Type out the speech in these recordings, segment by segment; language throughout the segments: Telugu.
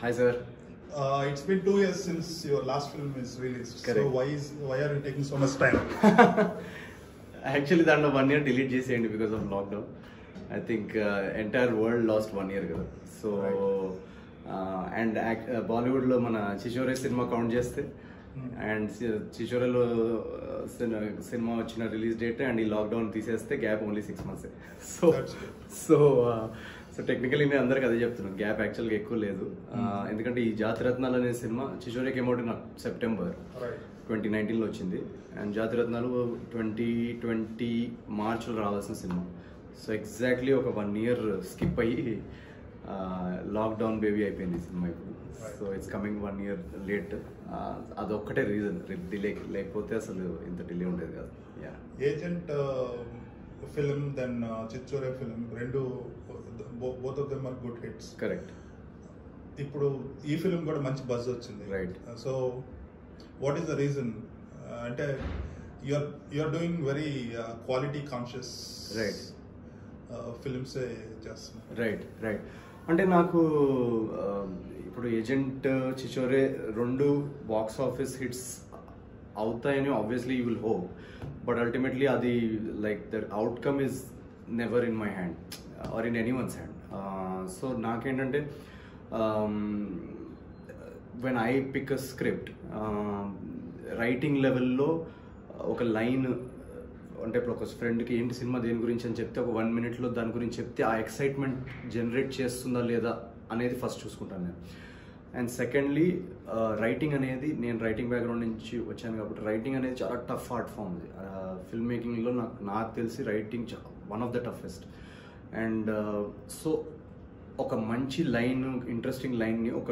Hi, sir. It's been 2 years since your last film is released. Correct. So why are you taking so much time? Actually, దాంట్లో 1 year delete చేసేయండి because of lockdown. I think entire world lost 1 year కదా. So and Bollywood లో మన చిచోరే సినిమా కౌంట్ చేస్తే అండ్ చిచోరేలో సినిమా వచ్చిన రిలీజ్ డేట్ అండ్ ఈ లాక్డౌన్ తీసేస్తే gap only 6 months. So technically నేను అందరికి అదే చెప్తున్నాను, గ్యాప్ యాక్చువల్గా ఎక్కువ లేదు. ఎందుకంటే ఈ జాతిరత్నాలు అనే సినిమా చిచోరేకి ఏమౌట్ నాకు సెప్టెంబర్ 2019లో వచ్చింది అండ్ జాతిరత్నాలు 2020 మార్చ్లో రావాల్సిన సినిమా. సో ఎగ్జాక్ట్లీ ఒక 1 year స్కిప్ అయ్యి లాక్డౌన్ బేబీ అయిపోయింది సినిమా ఇప్పుడు. So it's coming 1 year late. అదొక్కటే రీజన్ డిలే, లేకపోతే అసలు ఇంత డిలే ఉండేది కాదు. Agent film then Chhichhore film రెండు both of them are good hits. Correct. ఇప్పుడు ఈ ఫిల్మ్ కూడా మంచి బజ్ వచ్చింది. Right. So what is the reason? అంటే you're doing very quality conscious right films చేస్తున్నారు. రైట్. అంటే నాకు ఇప్పుడు ఏజెంట్ చిచోరే రెండు బాక్స్ ఆఫీస్ హిట్స్ అవుతాయని obviously you will hope, but ultimately అది like the outcome is never in my hand or in anyone's hand. So నాకేంటంటే when I pick a script writing లెవెల్లో ఒక లైన్, అంటే ఇప్పుడు ఒక ఫ్రెండ్కి ఏంటి సినిమా దేని గురించి అని చెప్తే ఒక 1 minute దాని గురించి చెప్తే ఆ ఎక్సైట్మెంట్ జనరేట్ చేస్తుందా లేదా అనేది ఫస్ట్ చూసుకుంటాను నేను. అండ్ సెకండ్లీ రైటింగ్ అనేది, నేను రైటింగ్ బ్యాక్గ్రౌండ్ నుంచి వచ్చాను కాబట్టి రైటింగ్ అనేది చాలా టఫ్ ఆర్ట్ ఫామ్. ఫిల్మ్ మేకింగ్లో నాకు తెలిసి writing one of the toughest. And so ఒక మంచి లైన్, ఇంట్రెస్టింగ్ లైన్ని ఒక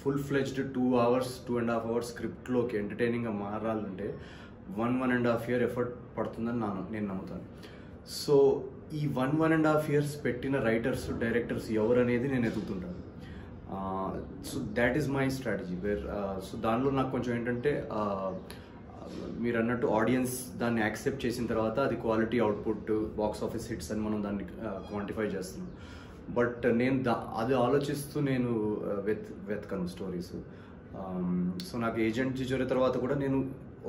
ఫుల్ ఫ్లెజ్డ్ 2 hours 2.5 hours స్క్రిప్ట్లోకి ఎంటర్టైనింగ్గా మారాలంటే 1.5 year ఎఫర్ట్ పడుతుందని నేను నమ్ముతాను. సో ఈ 1.5 years పెట్టిన రైటర్స్, డైరెక్టర్స్ ఎవరు అనేది నేను ఎదుగుతుంటాను. So that is my strategy where. So దానిలో నాకు కొంచెం ఏంటంటే మీరు అన్నట్టు ఆడియన్స్ దాన్ని యాక్సెప్ట్ చేసిన తర్వాత అది quality output, box office hits అని మనం దాన్ని క్వాంటిఫై చేస్తున్నాం. బట్ నేను అది ఆలోచిస్తూ నేను వెతకను స్టోరీస్. సో నాకు ఏజెంట్ చిచోరే తర్వాత కూడా నేను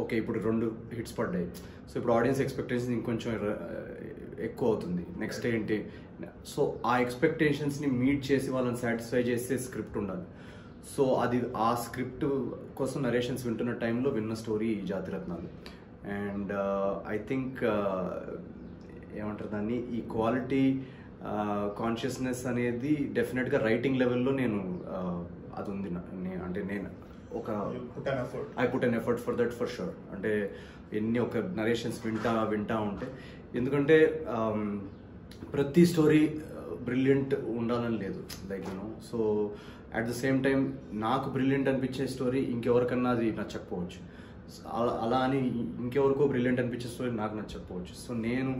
ఓకే ఇప్పుడు 2 hits పడ్డాయి, సో ఇప్పుడు ఆడియన్స్ ఎక్స్పెక్టేషన్స్ ఇంకొంచెం ఎక్కువ అవుతుంది, నెక్స్ట్ ఏంటి. సో ఆ ఎక్స్పెక్టేషన్స్ని మీట్ చేసి వాళ్ళని సాటిస్ఫై చేసే స్క్రిప్ట్ ఉండాలి. సో అది ఆ స్క్రిప్ట్ కోసం నరేషన్స్ వింటున్న టైంలో విన్న story Jathiratnalu. And I think ఏమంటారు దాన్ని, ఈ క్వాలిటీ కాన్షియస్నెస్ అనేది డెఫినెట్గా రైటింగ్ లెవెల్లో నేను అది ఉంది. అంటే నేను ఒక I put an effort for that for sure. అంటే ఎన్ని ఒక నరేషన్స్ వింటా ఉంటే, ఎందుకంటే ప్రతి స్టోరీ బ్రిలియంట్ ఉండాలని లేదు, like you know. So at the same time నాకు బ్రిలియంట్ అనిపించే స్టోరీ ఇంకెవరికన్నా అది నచ్చకపోవచ్చు, అలా అని ఇంకెవరికో బ్రిలియంట్ అనిపించే స్టోరీ నాకు నచ్చకపోవచ్చు. సో నేను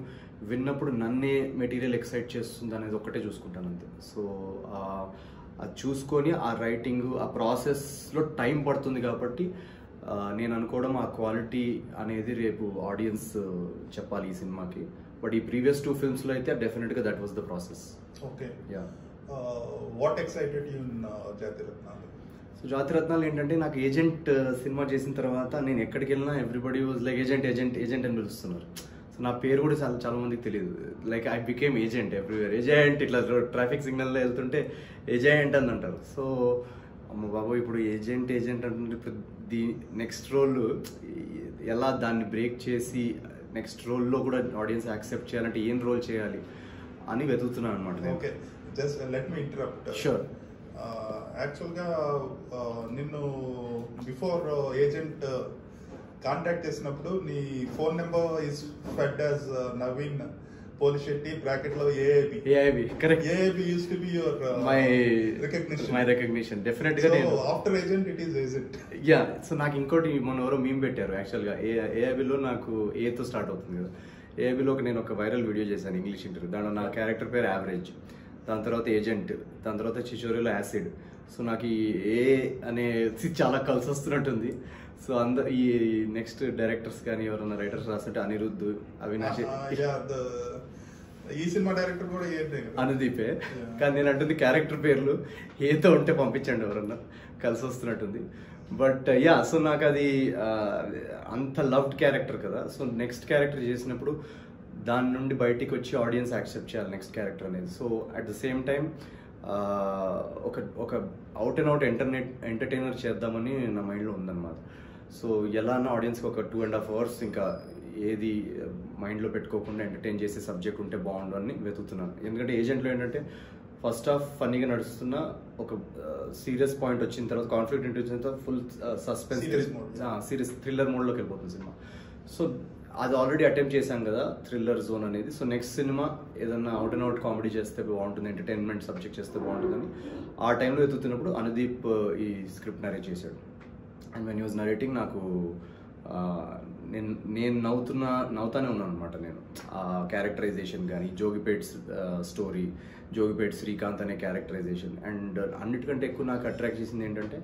విన్నప్పుడు నన్నే మెటీరియల్ ఎక్సైట్ చేస్తుంది అనేది ఒక్కటే చూసుకుంటాను అంతే. సో అది చూసుకొని ఆ రైటింగ్, ఆ ప్రాసెస్లో టైం పడుతుంది కాబట్టి నేను అనుకోవడం ఆ క్వాలిటీ అనేది రేపు ఆడియన్స్ చెప్పాలి ఈ సినిమాకి. బట్ ఈ ప్రీవియస్ 2 filmsలో అయితే డెఫినెట్గా that was the process. Okay. What excited you in Jathiratnalu? So Jathiratnalu ఏంటంటే, నాకు ఏజెంట్ సినిమా చేసిన తర్వాత నేను ఎక్కడికి వెళ్ళినా ఎవ్రీబడి వాజ్ లైక్ ఏజెంట్ అని పిలుస్తున్నారు. సో నా పేరు కూడా చాలా మందికి తెలియదు. Like I became agent everywhere. Agent ఇట్లా ట్రాఫిక్ సిగ్నల్లో వెళ్తుంటే ఏజెంట్ అని అంటారు. సో అమ్మ బాబు, ఇప్పుడు ఏజెంట్ అంటుంటే ఇప్పుడు నెక్స్ట్ రోల్ ఎలా దాన్ని బ్రేక్ చేసి నెక్స్ట్ రోల్లో కూడా ఆడియన్స్ యాక్సెప్ట్ చేయాలంటే ఏం రోల్ చేయాలి అని వెతుకుతున్నాను అనమాట. Okay, just let me interrupt. Sure. యాక్చువల్గా నిన్ను బిఫోర్ ఏజెంట్ కాంటాక్ట్ చేసినప్పుడు నీ phone number is fed as Naveen Polishetty bracket లో AIB. Correct. AIB used to be your my recognition. Definite గా. So after agent it is agent. Ya. So నాకు ఇంకోటి మొన్న ఎవరో మీమ్ పెట్టారు యాక్చువల్గా. ఏఐబిలో నాకు ఏతో స్టార్ట్ అవుతుంది కదా. ఏఐబిలోకి నేను ఒక వైరల్ వీడియో చేశాను, ఇంగ్లీష్ ఇంటర్వ్యూ. దాంట్లో నా క్యారెక్టర్ పేరు యావరేజ్, దాని తర్వాత ఏజెంట్, దాని తర్వాత చిచోరేలో యాసిడ్. సో నాకు ఈ ఏ అనేది చాలా కలిసి వస్తున్నట్టుంది. సో ఈ నెక్స్ట్ డైరెక్టర్స్ కానీ ఎవరైనా రైటర్స్ రాస్తుంటే అనిరుద్ధ్, అవినాష్. ఈ సినిమా డైరెక్టర్ కూడా అనుదీపే, కానీ నేను అంటుంది క్యారెక్టర్ పేర్లు ఏతో ఉంటే పంపించండి ఎవరన్నా, కలిసి వస్తున్నట్టుంది. బట్ యా, సో నాకు అది అంత లవ్డ్ క్యారెక్టర్ కదా. సో నెక్స్ట్ క్యారెక్టర్ చేసినప్పుడు దాని నుండి బయటికి వచ్చి ఆడియన్స్ యాక్సెప్ట్ చేయాలి నెక్స్ట్ క్యారెక్టర్ అనేది. So at the same time ఒక అవుట్ అండ్ అవుట్ ఎంటర్టైనర్ చేద్దామని నా మైండ్లో ఉందన్నమాట. సో ఎలా అన్న ఆడియన్స్కి ఒక 2.5 hours ఇంకా ఏది మైండ్లో పెట్టుకోకుండా ఎంటర్టైన్ చేసే సబ్జెక్ట్ ఉంటే బాగుండు అని వెతుకుతున్నాను. ఎందుకంటే ఏజెంట్లో ఏంటంటే ఫస్ట్ హాఫ్ ఫన్నీగా నడుస్తున్న ఒక సీరియస్ పాయింట్ వచ్చిన తర్వాత, కాన్ఫ్లిక్ట్ ఇంటి వచ్చిన తర్వాత ఫుల్ సస్పెన్స్ సీరియస్ థ్రిల్లర్ మోడ్లోకి వెళ్ళిపోతుంది సినిమా. సో అది ఆల్రెడీ అటెంప్ట్ చేశాం కదా థ్రిల్లర్ జోన్ అనేది. సో నెక్స్ట్ సినిమా ఏదన్నా అవుట్ అండ్ అవుట్ కామెడీ చేస్తే బాగుంటుంది, ఎంటర్టైన్మెంట్ సబ్జెక్ట్ చేస్తే బాగుంటుందని ఆ టైంలో వెతుకుతున్నప్పుడు అనుదీప్ ఈ స్క్రిప్ట్ నరేట్ చేశాడు. అండ్ వెన్ యూజ్ నరేటింగ్ నాకు నేను నవ్వుతానే ఉన్నాను అనమాట. నేను ఆ క్యారెక్టరైజేషన్ కానీ, జోగిపేట్ స్టోరీ, జోగిపేట్ శ్రీకాంత్ అనే క్యారెక్టరైజేషన్, అండ్ అన్నిటికంటే ఎక్కువ నాకు అట్రాక్ట్ చేసింది ఏంటంటే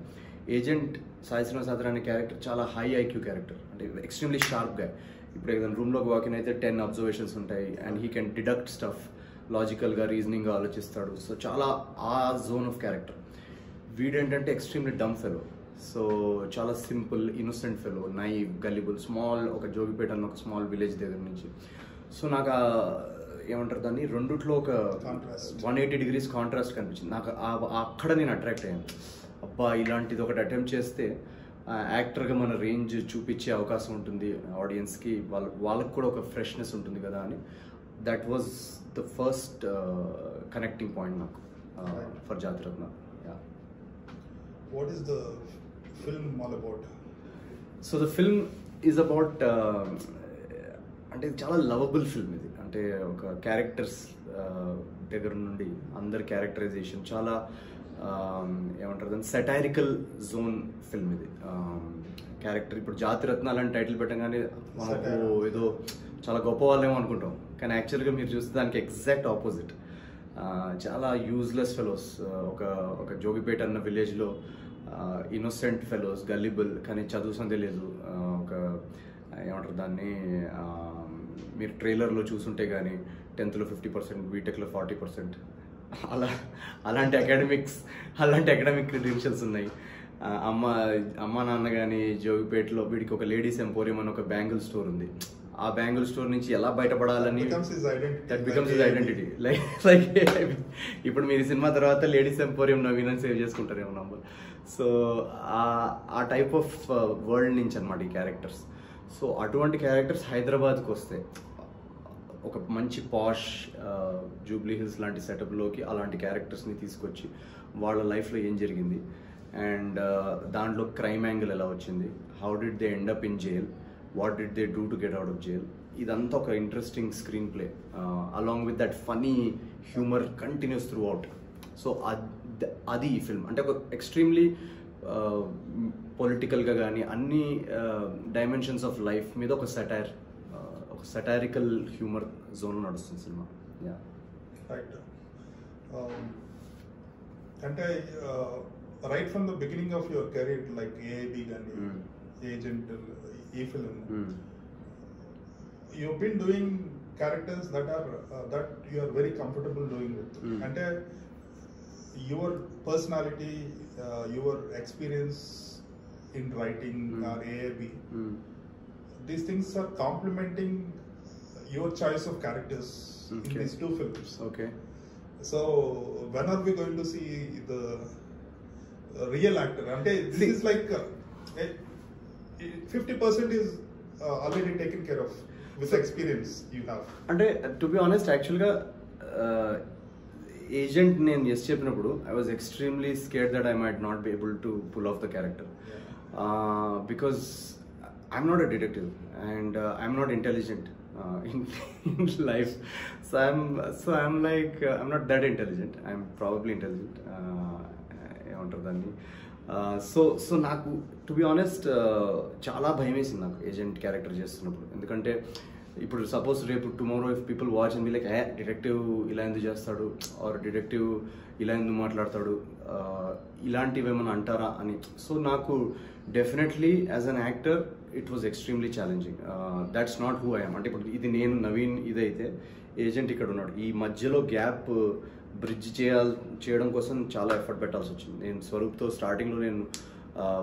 ఏజెంట్ సాయి శ్రీనివాస్ అనే క్యారెక్టర్ చాలా హై ఐక్యూ క్యారెక్టర్, అంటే ఎక్స్ట్రీమ్లీ షార్ప్గా. ఇప్పుడు ఏదైనా రూమ్లోకి వాకిన్ అయితే 10 అబ్జర్వేషన్స్ ఉంటాయి, and he can deduct stuff, లాజికల్గా రీజనింగ్గా ఆలోచిస్తాడు. సో చాలా ఆ జోన్ ఆఫ్ క్యారెక్టర్. వీడేంటంటే ఎక్స్ట్రీమ్లీ డమ్ ఫెలో, సో చాలా simple innocent fellow, naive, gullible, small, ఒక జోగిపేట అన్న ఒక స్మాల్ విలేజ్ దగ్గర నుంచి. సో నాకు ఏమంటారు దాన్ని, రెండిట్లో ఒక 180 degrees కాంట్రాస్ట్ కనిపించింది నాకు. అక్కడ నేను అట్రాక్ట్ అయ్యాను. అబ్బా, ఇలాంటిది ఒకటి అటెంప్ట్ చేస్తే యాక్టర్గా మన రేంజ్ చూపించే అవకాశం ఉంటుంది ఆడియన్స్కి, వాళ్ళకి కూడా ఒక ఫ్రెష్నెస్ ఉంటుంది కదా అని. That was the first connecting point నాకు for Jathiratna. What is the film all about? So the film is about, అంటే చాలా లవబుల్ ఫిల్మ్ ఇది. అంటే ఒక క్యారెక్టర్స్ దగ్గర నుండి అందరి క్యారెక్టరైజేషన్ చాలా ఏమంటారు దాన్ని, సెటైరికల్ జోన్ ఫిల్మ్ ఇది. క్యారెక్టర్ ఇప్పుడు జాతిరత్న అలాంటి టైటిల్ పెట్టగానే మనకు ఏదో చాలా గొప్ప వాళ్ళేమో అనుకుంటాం, కానీ యాక్చువల్గా మీరు చూస్తే దానికి ఎగ్జాక్ట్ ఆపోజిట్. చాలా యూజ్లెస్ ఫెలోస్, ఒక జోగిపేట అన్న విలేజ్లో ఇన్నోసెంట్ ఫెలోస్, గల్లిబుల్, కానీ చదువు సందే లేదు. ఒక ఏమంటారు దాన్ని, మీరు ట్రైలర్లో చూసుంటే కానీ 10th 50%, బీటెక్లో 40%, అలాంటి అకాడమిక్ క్రెడెన్షియల్స్ ఉన్నాయి. అమ్మ నాన్న కానీ జోగిపేటలో వీడికి ఒక లేడీస్ ఎంపోరియం అని ఒక బ్యాంగిల్ స్టోర్ ఉంది. ఆ బ్యాంగిల్ స్టోర్ నుంచి ఎలా బయటపడాలని, that becomes his identity. Like ఇప్పుడు మీరు సినిమా తర్వాత లేడీస్ ఎంపోరియం నవీన్ సేవ్ చేసుకుంటారేమో నంబర్. సో ఆ టైప్ ఆఫ్ వరల్డ్ నుంచి అనమాట ఈ క్యారెక్టర్స్. సో అటువంటి క్యారెక్టర్స్ హైదరాబాద్కి వస్తే ఒక మంచి పాష్ జూబ్లీ హిల్స్ లాంటి సెటప్లోకి అలాంటి క్యారెక్టర్స్ని తీసుకొచ్చి వాళ్ళ లైఫ్లో ఏం జరిగింది, అండ్ దాంట్లో క్రైమ్ యాంగిల్ ఎలా వచ్చింది, how did they end up in jail, what did they do to get out of jail, ఇదంతా ఒక interesting screenplay along with that funny humour continues throughout. So అది ఈ ఫిల్మ్. అంటే ఒక ఎక్స్ట్రీమ్లీ పొలిటికల్గా కానీ అన్ని డైమెన్షన్స్ ఆఫ్ లైఫ్ మీద ఒక సెటైరికల్ హ్యూమర్ జోన్ నడుస్తుంది సినిమా. Ya, right. అంటే right from the beginning of your career, like AIB కానీ ఏజెంట్, ఈ film, you've been doing characters that you are very comfortable doing with. అంటే your personality, your experience in writing or AAB, these things are complementing your choice of characters in these two films. Okay. So when are we going to see the real actor? Ante this is like 50% is already taken care of with the experience you have. అంటే టు బి ఆనెస్ట్, యాక్చువల్గా ఏజెంట్ నేను ఎస్ చెప్పినప్పుడు I was extremely scared that I might not be able to pull off the character, because I'm not a detective and I'm not intelligent in life. So I'm like I'm not that intelligent. I'm probably intelligent. ఏమంటారు దాన్ని. సో నాకు టు బి ఆనెస్ట్ చాలా భయం వేసింది నాకు ఏజెంట్ క్యారెక్టర్ చేస్తున్నప్పుడు. ఎందుకంటే ఇప్పుడు సపోజ్ రేపు tomorrow if people watch and be like detective ఇలా ఎందుకు చేస్తాడు ఆర్ డిటెక్టివ్ ఇలా ఎందుకు మాట్లాడతాడు ఇలాంటివి ఏమైనా అంటారా అని. సో నాకు definitely as an actor it was extremely challenging. That's not who I'm. అంటే ఇప్పుడు ఇది నేను నవీన్ ఇదైతే ఏజెంట్ ఇక్కడ ఉన్నాడు, ఈ మధ్యలో గ్యాప్ బ్రిడ్జ్ చేయడం కోసం చాలా ఎఫర్ట్ పెట్టాల్సి వచ్చింది. నేను స్వరూప్తో స్టార్టింగ్లో నేను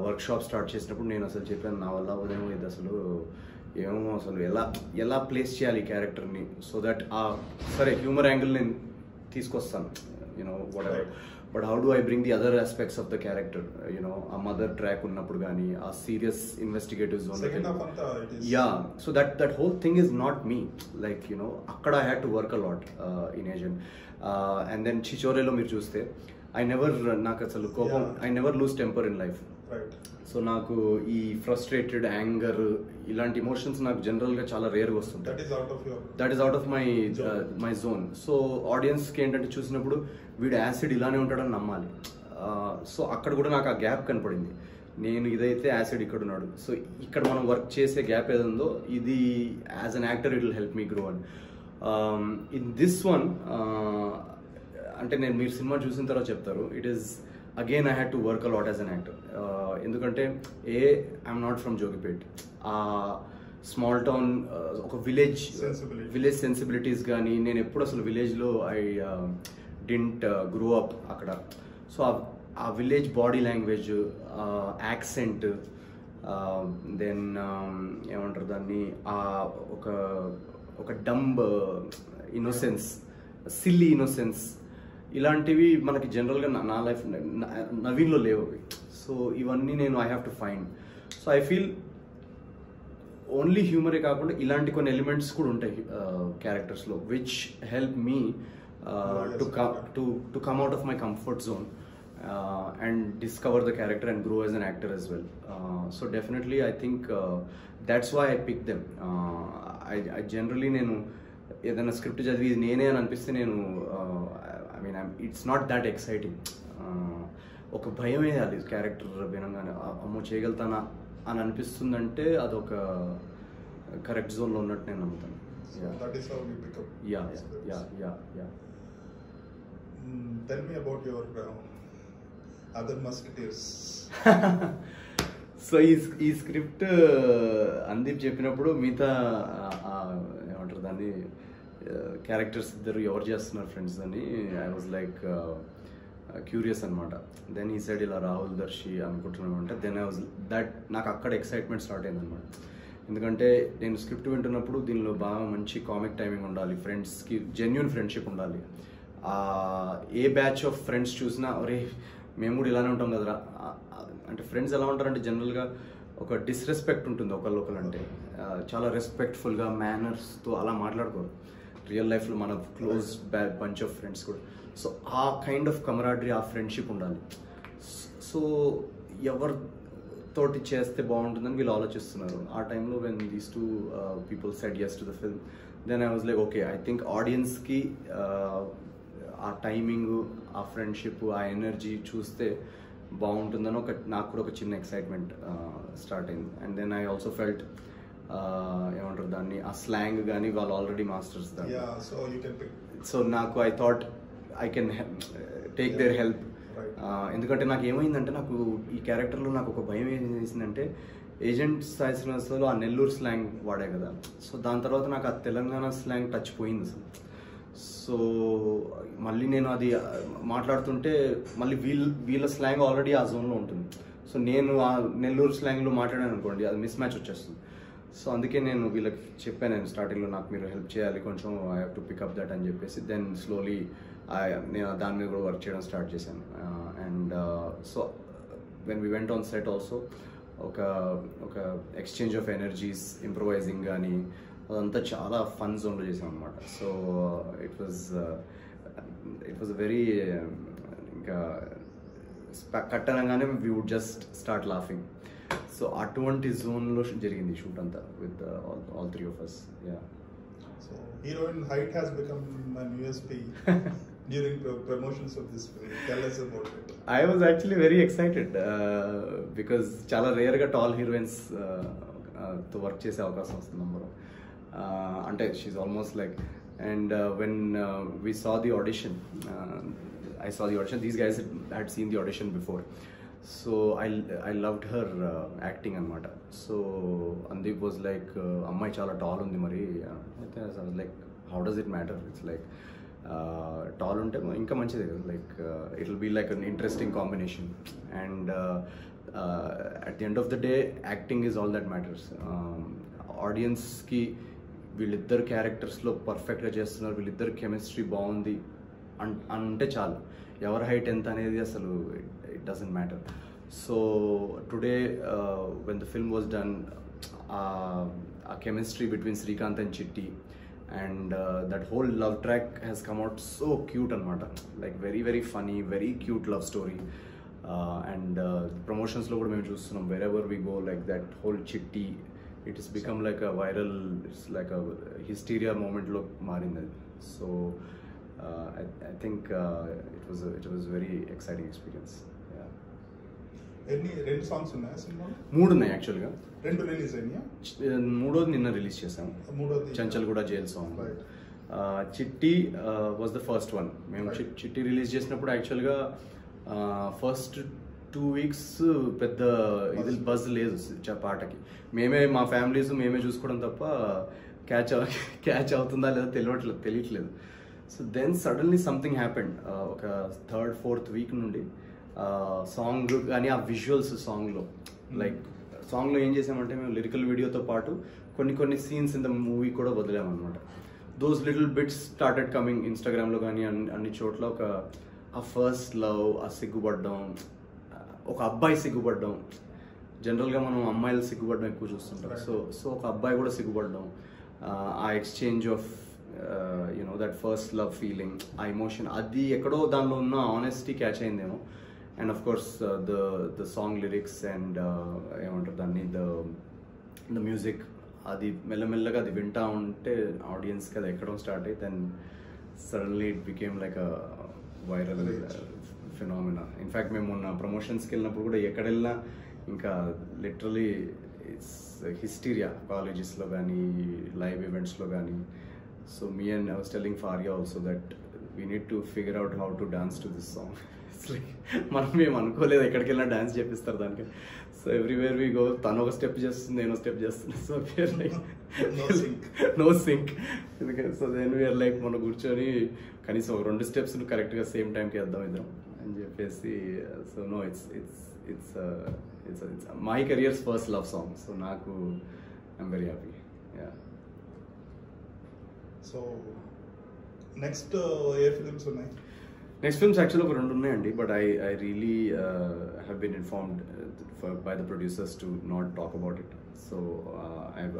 వర్క్ షాప్ స్టార్ట్ చేసినప్పుడు నేను అసలు చెప్పాను నా వల్ల ఉదయం ఇది అసలు ఏమో అసలు ఎలా ప్లేస్ చేయాలి ఈ క్యారెక్టర్ని సో దట్ సరే హ్యూమర్ యాంగిల్ నేను తీసుకొస్తాను you know whatever, but how do I bring the other aspects of the character you know ఆ మదర్ ట్రాక్ ఉన్నప్పుడు కానీ ఆ serious investigative zone. Yeah, so that whole thing is not me like you know అక్కడ I had to work a lot in agent. And then చిచోరేలో మీరు చూస్తే నాకు అసలు కోపం, I never lose temper in life. So నాకు ఈ ఫ్రస్ట్రేటెడ్ యాంగర్ ఇలాంటి ఎమోషన్స్ నాకు జనరల్గా చాలా రేర్గా వస్తుంటాయి. That is out of my zone. So ఆడియన్స్కి ఏంటంటే చూసినప్పుడు వీడు యాసిడ్ ఇలానే ఉంటాడని నమ్మాలి. సో అక్కడ కూడా నాకు ఆ గ్యాప్ కనపడింది. నేను ఇదైతే యాసిడ్ ఇక్కడ ఉన్నాడు, సో ఇక్కడ మనం వర్క్ చేసే గ్యాప్ ఏదో ఉందో ఇది as an actor it will help me grow అని. ఇన్ దిస్ వన్ అంటే మీరు సినిమా చూసిన తర్వాత చెప్తారు, it is again I had to work a lot as an actor. ఎందుకంటే I'm not from Jogipet, small town ఒక విలేజ్ సెన్సిబిలిటీస్ కానీ నేను ఎప్పుడు అసలు విలేజ్లో ఐ డింట్ గ్రో అప్ అక్కడ. సో ఆ village body language, accent, then ఏమంటారు దాన్ని, ఒక డంబ్ ఇన్నోసెన్స్, సిల్లీ ఇన్నోసెన్స్, ఇలాంటివి మనకి జనరల్గా నా లైఫ్ నవీన్లో లేవు. సో ఇవన్నీ నేను I have to find. So I feel only హ్యూమరే కాకుండా ఇలాంటి కొన్ని ఎలిమెంట్స్ కూడా ఉంటాయి క్యారెక్టర్స్లో which help me to come out of my comfort zone and discover the character and grow as an actor as well. So definitely I think that's why I picked them. I generally నేను ఏదైనా స్క్రిప్ట్ చదివి ఇది నేనే అని అనిపిస్తే నేను I mean it's not that exciting. ఒక భయం వేయాలి క్యారెక్టర్ వినంగానే, అమ్మో చేయగలుగుతానా అని అనిపిస్తుందంటే అదొక కరెక్ట్ జోన్లో ఉన్నట్టు నేను నమ్ముతాను. Tell me about your other musketeers. So ఈ స్క్రిప్ట్ అందీప్ చెప్పినప్పుడు మిగతా ఏమంటారు దాన్ని క్యారెక్టర్స్ ఇద్దరు ఎవరు చేస్తున్నారు ఫ్రెండ్స్ అని ఐ వాజ్ లైక్ క్యూరియస్ అనమాట. దెన్ ఈ సైడ్ ఇలా రాహుల్ దర్శి అనుకుంటున్నాను అంటే దెన్ ఐ వాజ్ దట్ నాకు అక్కడ ఎక్సైట్మెంట్ స్టార్ట్ అయింది అనమాట. ఎందుకంటే నేను స్క్రిప్ట్ వింటున్నప్పుడు దీనిలో బాగా మంచి కామిక్ టైమింగ్ ఉండాలి, ఫ్రెండ్స్కి జెన్యూన్ ఫ్రెండ్షిప్ ఉండాలి. ఏ బ్యాచ్ ఆఫ్ ఫ్రెండ్స్ చూసినా ఒరే మేము కూడా ఇలానే ఉంటాం కదరా అంటే ఫ్రెండ్స్ ఎలా ఉంటారంటే జనరల్గా ఒక డిస్రెస్పెక్ట్ ఉంటుంది ఒకళ్ళు అంటే, చాలా రెస్పెక్ట్ఫుల్గా మేనర్స్తో అలా మాట్లాడుకోరు రియల్ లైఫ్లో మన క్లోజ్ బంచ్ ఆఫ్ ఫ్రెండ్స్ కూడా. సో ఆ కైండ్ ఆఫ్ కమరాడరీ, ఆ ఫ్రెండ్షిప్ ఉండాలి. సో ఎవరితోటి చేస్తే బాగుంటుందని వీళ్ళు ఆలోచిస్తున్నారు. ఆ టైంలో when these two people said yes to the film, then I was like okay, I think ఆడియన్స్కి ఆ టైమింగ్, ఆ ఫ్రెండ్షిప్, ఆ ఎనర్జీ చూస్తే బాగుంటుందని నాకు కూడా ఒక చిన్న ఎక్సైట్మెంట్ స్టార్ట్ అయింది. And then I also felt ఏమంటారు దాన్ని, ఆ స్లాంగ్ కానీ వాళ్ళు ఆల్రెడీ మాస్టర్స్ దాన్ని. సో నాకు I thought I can take their help. ఎందుకంటే నాకు ఏమైందంటే నాకు ఈ క్యారెక్టర్లో నాకు ఒక భయం ఏం చేసిందంటే ఏజెంట్ సాయి శ్రీనివాసలో ఆ నెల్లూరు స్లాంగ్ వాడే కదా, సో దాని తర్వాత నాకు ఆ తెలంగాణ స్లాంగ్ టచ్ పోయింది అసలు. సో మళ్ళీ నేను అది మాట్లాడుతుంటే మళ్ళీ వీళ్ళ స్లాంగ్ ఆల్రెడీ ఆ జోన్లో ఉంటుంది. సో నేను ఆ నెల్లూరు స్లాంగ్లో మాట్లాడాను అనుకోండి, అది మిస్ మ్యాచ్ వచ్చేస్తుంది. సో అందుకే నేను వీళ్ళకి చెప్పాను, నేను స్టార్టింగ్లో నాకు మీరు హెల్ప్ చేయాలి కొంచెం, I have to pick up that అని చెప్పేసి దెన్ స్లోలీ నేను దాని మీద కూడా వర్క్ చేయడం స్టార్ట్ చేశాను. And so when we went on set also ఒక ఎక్స్చేంజ్ ఆఫ్ ఎనర్జీస్, ఇంప్రొవైజింగ్ కానీ అదంతా చాలా ఫన్ జోన్లో చేసాం అనమాట. సో ఇట్ వాజ్ వెరీ ఇంకా కట్టనగానే we would just start laughing. So అటువంటి జోన్లో జరిగింది షూట్ అంతా with all three of us. Yeah. So heroine height has become an USP during promotions of this film. Tell us about it. I was actually very excited because చాలా రేర్గా టాల్ హీరోయిన్స్ తో వర్క్ చేసే అవకాశం వస్తుంది. అంటే she almost like. And when we saw the audition, I saw the audition, these guys had seen the audition before, so I loved her acting అనమాట. సో Andeep was like, అమ్మాయి చాలా టాల్ ఉంది మరి. అయితే I was like, how does it matter? It's like tall ఉంటే ఇంకా మంచిదే కదా, like it will be like an interesting combination. And at the end of the day acting is all that matters. ఆడియన్స్కి వీళ్ళిద్దరు క్యారెక్టర్స్లో పర్ఫెక్ట్గా చేస్తున్నారు, వీళ్ళిద్దరు కెమిస్ట్రీ బాగుంది అంటే చాలు. ఎవరి హైట్ ఎంత అనేది అసలు it doesn't matter. So today when the film was done, ఆ కెమిస్ట్రీ బిట్వీన్ శ్రీకాంత్ అండ్ చిట్టి and that whole love track has come out so cute anamata, like very very funny, very cute love story. And promotions lo kuda mem chustunam, wherever we go, like that whole chitti, it has become like a viral, it's like a hysteria moment lo marindi. So I think it was very exciting experience. ఎన్ని రెండు సాంగ్స్ ఉన్నాయా సినిమాలో? 3 ఉన్నాయి యాక్చువల్గా. 2 రిలీజ్ అయినాయా? 3వ నిన్న రిలీజ్ చేసాము, చంచల్ కూడా జైల్ సాంగ్. చిట్టి వాజ్ ద ఫస్ట్ వన్. మేము చిట్టి రిలీజ్ చేసినప్పుడు యాక్చువల్గా ఫస్ట్ 2 weeks పెద్ద ఇది బజ్ లేదు పాటకి. మేమే మా ఫ్యామిలీస్ మేమే చూసుకోవడం తప్ప క్యాచ్ అవుతుందా లేదా తెలియట్లేదు. So then suddenly something happened. ఒక 3rd 4th week నుండి సాంగ్ కానీ ఆ విజువల్స్ సాంగ్లో, లైక్ సాంగ్లో ఏం చేసామంటే మేము లిరికల్ వీడియోతో పాటు కొన్ని సీన్స్ ఇన్ ద మూవీ కూడా వదిలామన్నమాట. Those little bits started coming ఇన్స్టాగ్రామ్లో కానీ అన్ని చోట్ల. ఆ ఫస్ట్ లవ్, ఆ సిగ్గుపడ్డం, ఒక అబ్బాయి సిగ్గుపడ్డం. జనరల్గా మనం అమ్మాయిలు సిగ్గుపడడం ఎక్కువ చూస్తుంటాం. సో ఒక అబ్బాయి కూడా సిగ్గుపడ్డం, ఆ exchange of you know that first love feeling, ఆ ఎమోషన్, అది ఎక్కడో దానిలో ఉన్న ఆనెస్టీ క్యాచ్ అయిందేమో. And of course the song lyrics and ఏమంటారు దాన్ని, ద మ్యూజిక్, అది మెల్లమెల్లగా అది వింటా ఉంటే ఆడియన్స్కి అది ఎక్కడం స్టార్ట్ అయ్యి then suddenly it became like a viral phenomena. In fact మేము మొన్న ప్రమోషన్స్కి వెళ్ళినప్పుడు కూడా ఎక్కడ వెళ్ళినా ఇంకా లిటరలీ ఇట్స్ హిస్టీరియా, కాలేజెస్లో కానీ లైవ్ ఈవెంట్స్లో కానీ. So me and I was telling Faria also that we need to figure out how to dance to this song. It's like మనం మేము అనుకోలేదు ఎక్కడికి వెళ్ళినా డాన్స్ చేపిస్తారు దానికి. సో ఎవ్రీవేర్ వీ గో, తను ఒక స్టెప్ చేస్తుంది, నేను స్టెప్ చేస్తున్నాను. So we're like no sync. ఎందుకంటే సో దెన్ వీఆర్ లైక్ మనం కూర్చొని కనీసం 2 steps కరెక్ట్గా సేమ్ టైంకి వేద్దాం ఇద్దాం అని చెప్పేసి. So no, it's my career's first love song. So నాకు I'm very happy. So next ఏ ఫిల్మ్స్ ఉన్నాయి? నెక్స్ట్ ఫిల్మ్స్ యాక్చువల్లీ ఒక 2 ఉన్నాయండి, but I really have been informed by the producers to not talk about it. So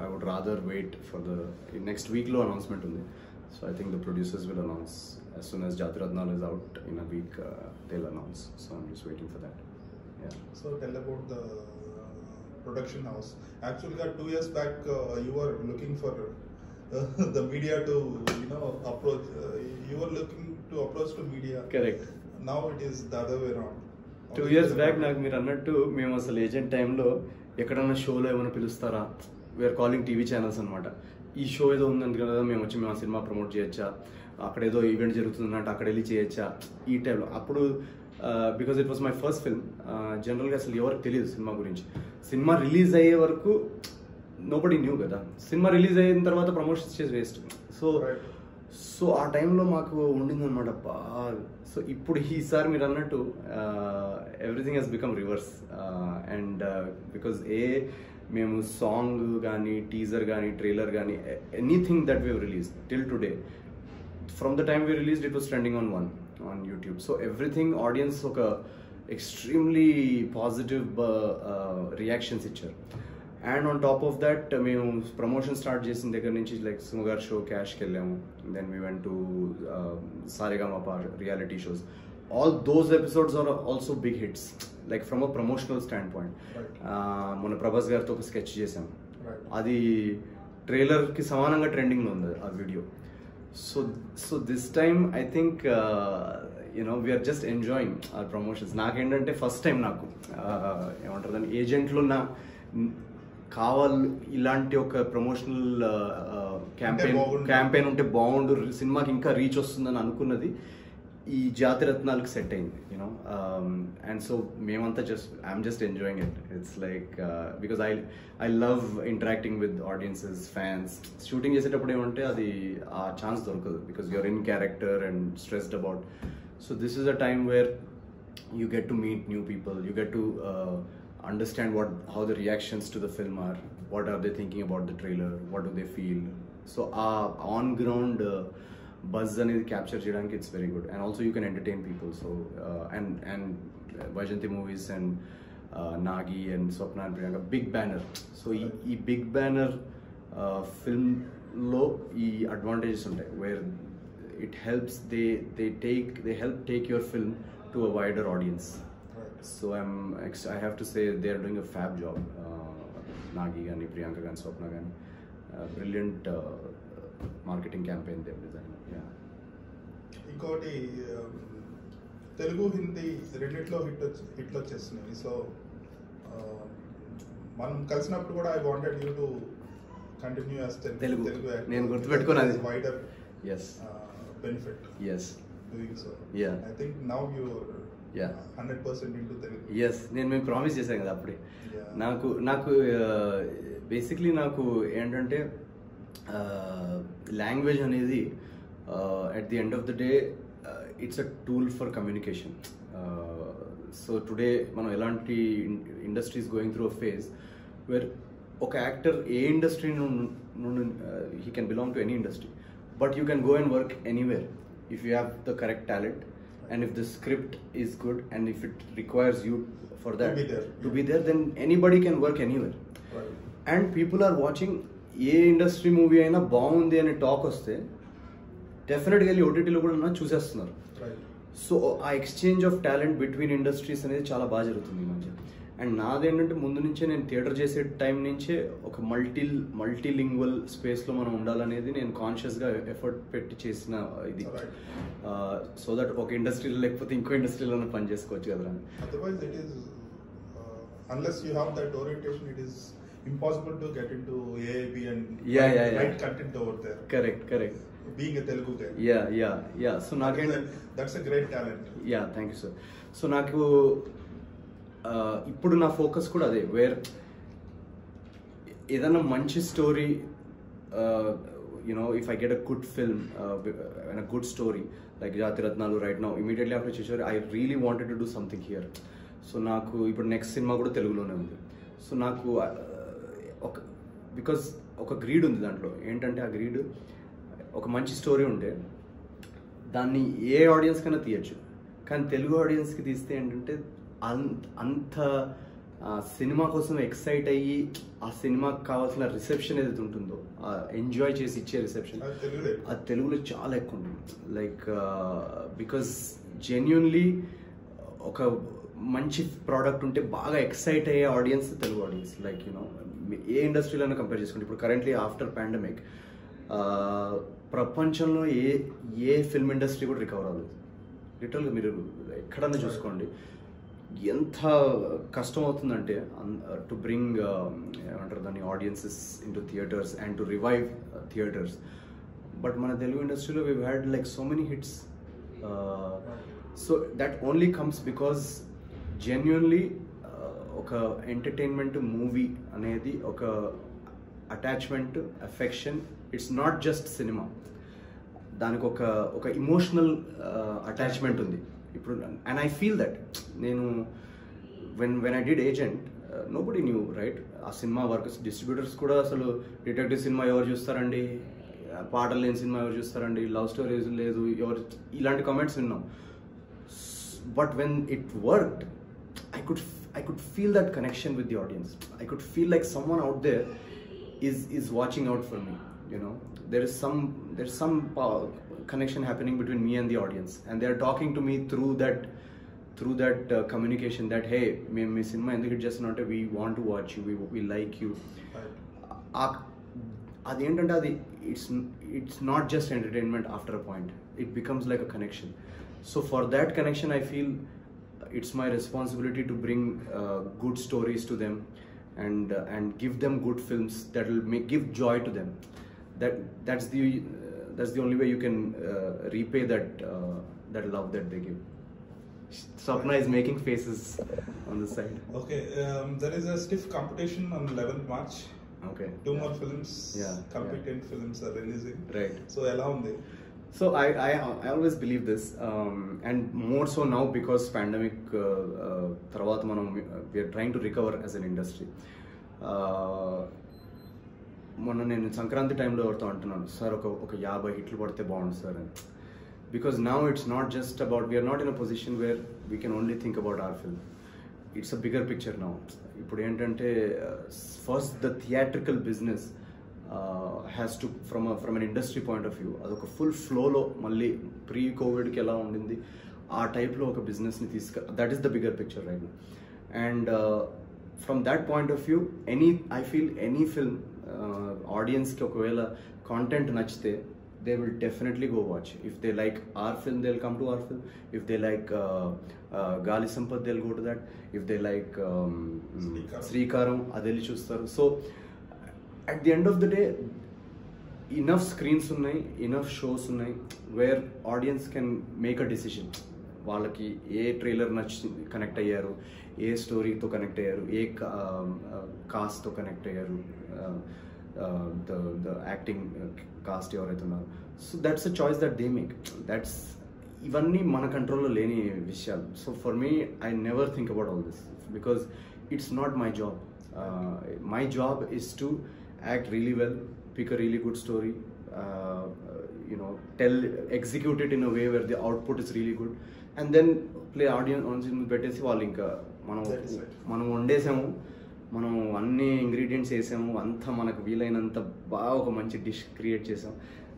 I would rather wait for the next వీక్లో అనౌన్స్మెంట్ ఉంది. So I think the producers will announce as soon as Jatiratnal is out in a week. They'll announce. So I'm just waiting for that. Yeah. So tell about the production house. Actually, 2 years back, you were looking for the media to approach. You were looking to approach to media. Correct. Now it is the other way around. 2 years back నాకు మీరు అన్నట్టు మేము అసలు ఏజెంట్ టైంలో ఎక్కడన్నా షోలో ఏమైనా పిలుస్తారా, వీఆర్ కాలింగ్ టీవీ ఛానల్స్ అనమాట. ఈ షో ఏదో ఉందని కదా మేము వచ్చి మేము ఆ సినిమా ప్రమోట్ చేయొచ్చా, అక్కడ ఏదో ఈవెంట్ జరుగుతుందంటే అక్కడ వెళ్ళి చేయొచ్చా, ఈ టైంలో. అప్పుడు because it was my first film, జనరల్గా అసలు ఎవరికి తెలియదు సినిమా గురించి. సినిమా రిలీజ్ అయ్యే వరకు నోబడీ న్యూ కదా. సినిమా రిలీజ్ అయిన తర్వాత ప్రమోషన్స్ చేసి వేస్ట్. సో ఆ టైంలో మాకు ఉండిందనమాట. సో ఇప్పుడు ఈసారి మీరు అన్నట్టు everything has become reverse. And because మేము సాంగ్ కానీ టీజర్ కానీ ట్రైలర్ కానీ anything that we release till today, from the time we released it was trending on YouTube. So everything, audience oka extremely positive reactions icharu. And on top of that మేము promotion start చేసిన దగ్గర నుంచి like Sumagar show cash కి వెళ్ళాము, then we went to Saregama reality shows. All those episodes are also big hits, like from a promotional standpoint. మొన్న ప్రభాస్ గారితో ఒక స్కెచ్ చేసాం, అది ట్రైలర్ కి సమానంగా ట్రెండింగ్ లో ఉంది ఆ video. So this time I think we are just enjoying our promotions. నాకేంటంటే ఫస్ట్ టైం నాకు ఏమంటారు దాన్ని ఏజెంట్లో కావాలి ఇలాంటి ఒక ప్రమోషనల్ క్యాంపెయిన్ ఉంటే బాగుండు, సినిమాకి ఇంకా రీచ్ వస్తుందని అనుకున్నది ఈ జాతిరత్నాలకు సెట్ అయింది, యూనో. అండ్ సో మేమంతా I'm just enjoying it. It's like because I love interacting with audiences, fans. Shooting చేసేటప్పుడు ఏమంటే అది ఆ ఛాన్స్ దొరకదు because you're in character and stressed about. So this is a time where you get to meet new people, you get to understand how the reactions to the film are, what are they thinking about the trailer, what do they feel. So on ground buzz అనేది capture చేయడానికి it's very good, and also you can entertain people. So and Vajanti movies and Nagi and Swapna and Priyanka, big banner. So ఈ big banner film లో ఈ advantages ఉంటాయి where it helps, they help take your film to a wider audience. Right. So I have to say they are doing a fab job. Nagi gani, Priyanka gani, Swapna gani, brilliant marketing campaign they have designed. Yeah. ఇంకోటి తెలుగు హిందీ రెండిట్లో హిట్లు వచ్చేస్తున్నాయి. సో మనం కలిసినప్పుడు కూడా I wanted you to continue as Telugu నేను గుర్తుపెట్టుకున్నది wider yes benefit yes doing so. Yeah, I think now you are 100% into Telugu. Yes, మేము ప్రామిస్ చేశాం కదా అప్పుడే. నాకు బేసిక్లీ నాకు ఏంటంటే లాంగ్వేజ్ అనేది at the end of the day it's a tool for communication. So today మనం ఎలాంటి industries going through a phase where ఒక యాక్టర్ ఏ ఇండస్ట్రీ నుండి he can belong to any industry, but you can go and work anywhere if you have the correct talent, and if the script is good, and if it requires you for that to be there, then anybody can work anywhere. Right. And people are watching A industry movie అయినా బాగుంది అనే టాక్ వస్తే డెఫినెట్గా ఓటీటీలో కూడా చూసేస్తున్నారు. సో ఆ exchange of talent between industries అనేది చాలా బాగా జరుగుతుంది ఈ మధ్య. అండ్ నాదేంటంటే ముందు నుంచే నేను థియేటర్ చేసే టైం నుంచే ఒక మల్టీలింగ్వల్ స్పేస్లో మనం ఉండాలనేది నేను కాన్షియస్గా ఎఫర్ట్ పెట్టి చేసిన ఇది. సో దట్ ఒక ఇండస్ట్రీలో లేకపోతే ఇంకో ఇండస్ట్రీలో పని చేసుకోవచ్చు కదా. Otherwise it is unless you have that orientation it is impossible to get into AIB and write content over there. Correct. Being a Telugu guy. Yeah. So that's a great talent. Yeah, thank you sir. So నాకు ఇప్పుడు నా ఫోకస్ కూడా అదే, వేర్ ఏదైనా మంచి story, if I get a good film and a good story like Jatiratnalu right now, immediately after Chishore I really wanted to do something here. So నాకు ఇప్పుడు నెక్స్ట్ సినిమా కూడా తెలుగులోనే ఉంది. సో నాకు బికాజ్ ఒక గ్రీడ్ ఉంది దాంట్లో. ఏంటంటే ఆ గ్రీడ్ ఒక మంచి స్టోరీ ఉంటే దాన్ని ఏ ఆడియన్స్ కన్నా తీయచ్చు, కానీ తెలుగు ఆడియన్స్కి తీస్తే ఏంటంటే అంత సినిమా కోసం ఎక్సైట్ అయ్యి ఆ సినిమాకి కావాల్సిన రిసెప్షన్ ఏదైతే ఉంటుందో, ఎంజాయ్ చేసి ఇచ్చే రిసెప్షన్ అది తెలుగులో చాలా ఎక్కువ ఉంటుంది. లైక్ బికాజ్ జెన్యున్లీ ఒక మంచి ప్రోడక్ట్ ఉంటే బాగా ఎక్సైట్ అయ్యే ఆడియన్స్ తెలుగు ఆడియన్స్. లైక్ ఏ ఇండస్ట్రీలోనే కంపేర్ చేసుకుంటే ఇప్పుడు కరెంట్లీ ఆఫ్టర్ పాండమిక్ ప్రపంచంలో ఏ ఫిల్మ్ ఇండస్ట్రీ కూడా రికవర్ అవ్వలేదు. లిటరల్గా మీరు ఎక్కడన్నా చూసుకోండి ఎంత కష్టం అవుతుందంటే టు బ్రింగ్ ఏమంటారు దాన్ని audiences into theatres and to revive theatres. But మన తెలుగు ఇండస్ట్రీలో we had like so many hits. So that only comes because genuinely ఒక ఎంటర్టైన్మెంట్ మూవీ అనేది ఒక attachment, affection. It's not just cinema, దానికి ఒక ఇమోషనల్ అటాచ్మెంట్ ఉంది ఇప్పుడు. అండ్ ఐ ఫీల్ దట్ నేను when I did agent nobody new right ఆ సినిమా వర్కర్స్, డిస్ట్రిబ్యూటర్స్ కూడా అసలు డిటెక్టివ్ సినిమా ఎవరు చూస్తారండి, పాటలు లేని సినిమా ఎవరు చూస్తారండి, లవ్ స్టోరీస్ లేదు ఎవరు, ఇలాంటి కామెంట్స్ విన్నాం. But when it worked I could feel that connection with the audience. I could feel like someone out there is watching out for me. There's some connection happening between me and the audience, and they are talking to me through that communication. That hey, me cinema enduku hit chestunante, we want to watch you, we like you. Adi entante adi it's not just entertainment. After a point it becomes like a connection. So for that connection I feel it's my responsibility to bring good stories to them and give them good films that will give joy to them. That's the only way you can repay that love that they give. Swapna is making faces on the side. Okay, there is a stiff competition on 11th March. Okay. 2 more films, Yeah, competent films are releasing. Right. So ఎలా ఉంది? So I always believe this, and more so now because pandemic తర్వాత మనం we are trying to recover as an industry. మొన్న నేను సంక్రాంతి టైంలో ఎవరితో అంటున్నాను, సార్ ఒక 50 హిట్లు పడితే బాగుంది సార్ అని. Because now it's not just about, we are not in a position where we can only think about our film. It's a bigger picture now. ఇప్పుడు ఏంటంటే first the theatrical business has to, from an industry point of view, అదొక ఫుల్ ఫ్లోలో మళ్ళీ ప్రీ కోవిడ్కి ఎలా ఉండింది ఆ టైప్లో ఒక బిజినెస్ని that is the bigger picture right now. And from that point of view I feel any film ఆడియన్స్కి ఒకవేళ కాంటెంట్ నచ్చితే they will definitely go watch. If they like our film, they'll come to our film. If they like Gali Sampath, they'll go to that. If they like Srikaram, adelli chustaru. So at the end of the day, enough screens unnai, enough shows unnai where audience can make a decision. వాళ్ళకి ఏ ట్రైలర్ నచ్చి కనెక్ట్ అయ్యారు, ఏ స్టోరీతో కనెక్ట్ అయ్యారు, ఏ కాస్ట్తో కనెక్ట్ అయ్యారు, the acting cast ఎవరైతే ఉన్నారు. So that's a choice that they make. That's ఇవన్నీ మన కంట్రోల్లో లేని విషయాలు. So for me I never think about all this because it's not my job. My job is to act really well, pick a really good story, execute it in a way where the output is really good, and then play audience పెట్టేసి వాళ్ళు ఇంకా మనం వండేసాము, మనం అన్ని ఇంగ్రీడియంట్స్ వేసాము, అంతా మనకు వీలైనంత బాగా ఒక మంచి డిష్ క్రియేట్ చేసాం,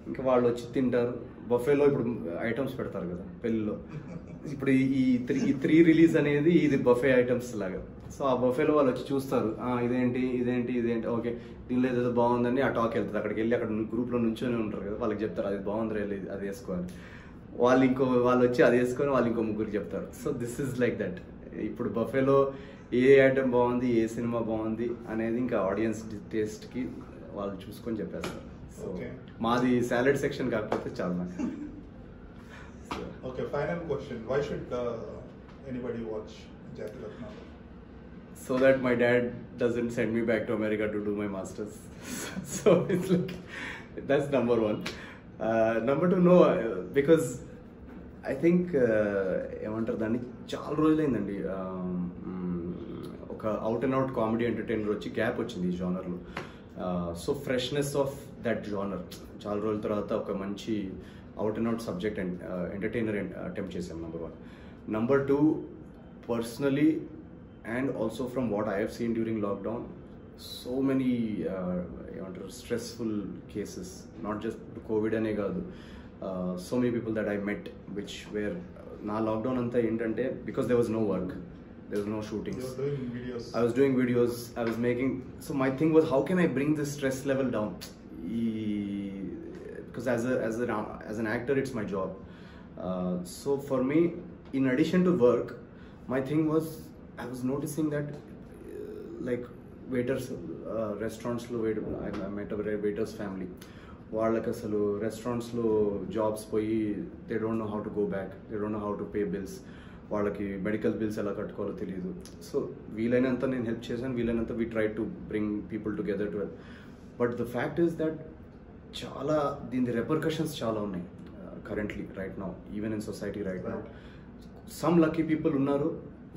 ఇంకా వాళ్ళు వచ్చి తింటారు. బఫేలో ఇప్పుడు ఐటమ్స్ పెడతారు కదా పెళ్ళిలో, ఇప్పుడు ఈ త్రీ రిలీజ్ అనేది ఇది బఫే ఐటమ్స్ లాగా. సో ఆ బఫేలో వాళ్ళు వచ్చి చూస్తారు, ఇదేంటి ఓకే దీనిలో ఏదో బాగుందని ఆ టాక్ వెళ్తుంది. అక్కడికి వెళ్ళి అక్కడ గ్రూప్లో నుంచొని ఉంటారు కదా, వాళ్ళకి చెప్తారు అది బాగుంది వెళ్ళి అది వేసుకోవాలి, వాళ్ళు వచ్చి అది వేసుకొని వాళ్ళు ఇంకో ముగ్గురికి చెప్తారు. So this is like that. ఇప్పుడు బఫేలో ఏ ఐటమ్ బాగుంది, ఏ సినిమా బాగుంది అనేది ఇంకా ఆడియన్స్ టేస్ట్కి వాళ్ళు చూసుకొని చెప్పేస్తారు. సో మాది సాలెడ్ సెక్షన్ కాకపోతే చాలా నాకు. Okay, final question. Why should anybody watch Jatiratnam? So that my dad doesn't send me back to America to do my masters. So it's like, that's number one. Number two, no, because I think ఏమంటారు దాన్ని, చాలా రోజులైందండి ఒక out and out comedy entertainer వచ్చి గ్యాప్ వచ్చింది ఈ జానర్లో. So freshness of that genre, చాలా రోజుల తర్వాత ఒక మంచి out and out subject and entertainer attempt చేశాం. Number one. Number two, personally and also from what I have seen during lockdown, so many stressful cases, not just COVID ane kaadu, so many people that I met which were na lockdown anta entante, because there was no work, there was no shootings, you were doing videos. I was doing videos, I was making, so my thing was how can I bring this stress level down, because as an actor it's my job. So for me, in addition to work, my thing was I was noticing that like waiters, restaurants lo I met a waiters family, వాళ్ళకి అసలు రెస్టారెంట్స్లో జాబ్స్ పోయి they don't know how to go back, they don't know how to pay bills, వాళ్ళకి మెడికల్ బిల్స్ ఎలా కట్టుకోవాలో తెలియదు. సో వీలైనంత నేను హెల్ప్ చేశాను, వీలైనంత we try to bring people together to help. But the fact is that చాలా దీని రెపర్కషన్స్ చాలా ఉన్నాయి currently right now, even in society right now. Some lucky people ఉన్నారు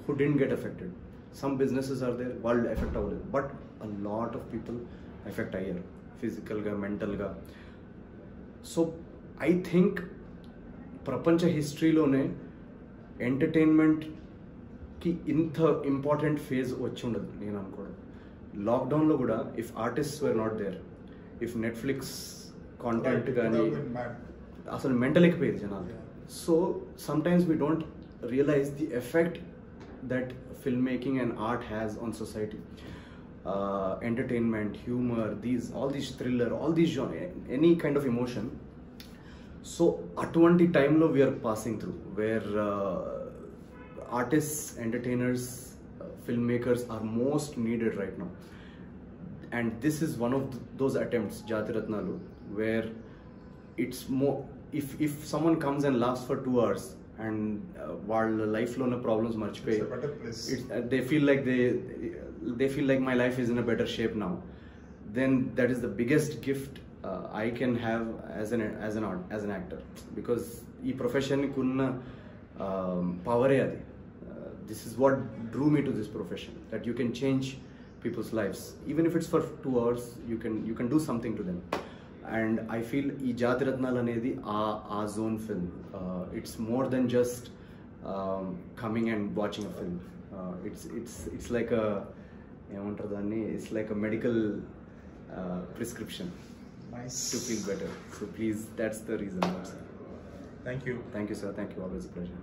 who didn't get affected. Some businesses are there, వాళ్ళు ఎఫెక్ట్ అవ్వలేదు, but a lot of people effect అయ్యారు ఫిజికల్గా, మెంటల్గా. సో ఐ థింక్ ప్రపంచ హిస్టరీలోనే ఎంటర్టైన్మెంట్కి ఇంత ఇంపార్టెంట్ ఫేజ్ వచ్చి ఉండదు నేను అనుకోవడం. లాక్డౌన్లో కూడా if artists were not there, if Netflix content కానీ అసలు మెంటల్ ఎక్కిపోయేది జనాలు. So sometimes we don't realise the effect that filmmaking and art has on society. Entertainment, humor, all these thriller, all these genre, any kind of emotion. So atvanti time lo we are passing through, where artists, entertainers, filmmakers are most needed right now. and this is one of those attempts, Jatiratnalu, where it's more, if someone comes and laughs for 2 hours and వాళ్ళ లైఫ్లోనే ప్రాబ్లమ్స్ మర్చిపోయి It's a better place. they feel like my life is in a better shape now, then that is the biggest gift I can have as an actor, because ఈ ప్రొఫెషన్ కి ఉన్న పవరే అది. This is what drew me to this profession, that you can change people's lives, even if it's for 2 hours. You can do something to them, and I feel ee Jatiratnalu anedi a zone film. It's more than just coming and watching a film. It's like a emantaru danni, it's like a medical prescription Nice. to feel better. So please, that's the reason. Thank you. Thank you, sir. Thank you. Always a pleasure.